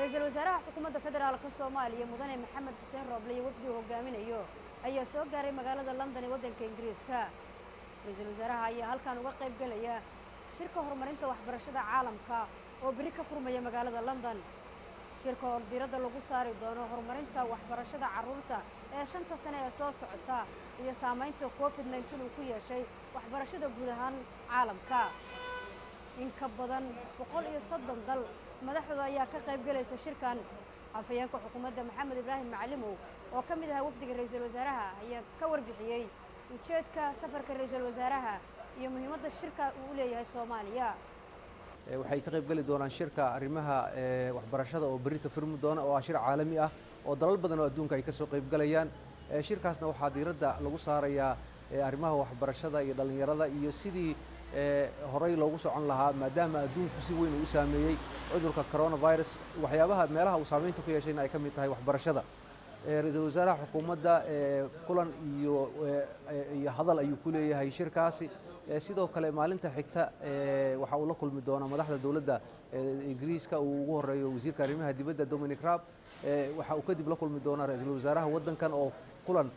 رئيسل وزراء حكومة فدرالka Soomaaliya mudane Maxamed Xuseen Rooble iyo wafdi hogaaminayo ayaa soo gaaray magaalada London ee wadanka Ingiriiska. Ra'iisul wasaaraha ayaa halkan uga qayb galaya shirka horumarinta waxbarashada caalamka oo bari ka furmaya magaalada London. Shirka oo diiradda lagu saari doono horumarinta waxbarashada carruurta ee 5 sano ee soo socota iyo saameynta COVID-19 uu ku yeeshay waxbarashada guud ahaan caalamka. In ka badan 130 dal madaxda ayaa ka qayb galaysa shirkan. Afhayeenka xukuumadda Maxamed Ibraahim Macalimow oo ka mid ah wafdiga ra'iisul wasaaraha ayaa ka warbixiyay ujeedka safarka ra'iisul wasaaraha iyo muhiimadda shirka uu leeyahay Soomaaliya. waxay ka qayb gali doonaan shirka arrimaha waxbarashada oo berito furmi doona oo shir caalami ah oo dalal badan oo adduunka ay ka soo qayb galayaan. Shirkaasna waxaa diiradda lagu saarayaa arrimaha waxbarashada iyo dhalinyarada iyo sidii horay loogu socon lahaa maadaama adduunku si weyn u saameeyay cudurka coronavirus waxyaabaha meelaha uu saameynta ku yeeshayna ay ka mid tahay waxbarashada. Ra'iisul wasaaraha xukuumadda kulan iyo hadal ayuu ku leeyahay shirkaasi. sidoo kale maalinta xigta waxa uu la kulmi doona madaxda dawladda Ingiriiska uu ugu horeeyo wasiirka arrimaha dibadda Dominic Raab. waxa uu kadib la kulmi doona ra'iisul wasaaraha wadankan oo kulan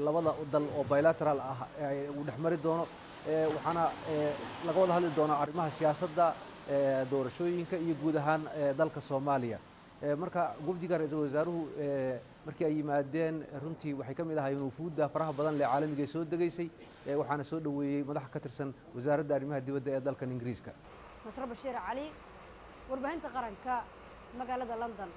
labada dal oo bilateral ah uu dhexmari doono. waxaana laga wada hadli doonaa arrimaha siyaasadda doorashooyinka iyo guud ahaan dalka Soomaaliya. marka guddiga ra'iisul wasaaruhu markii ay yimaadeen runtii waxay ka mid ahaayeen wufuudda faraha badan ee caalamiga soo degaysay waxaana soo dhaweeyay madax ka tirsan wasaaradda arrimaha dibadda ee dalka Ingiriiska. Nasr Bashiir Cali warbaahinta qaranka magaalada London.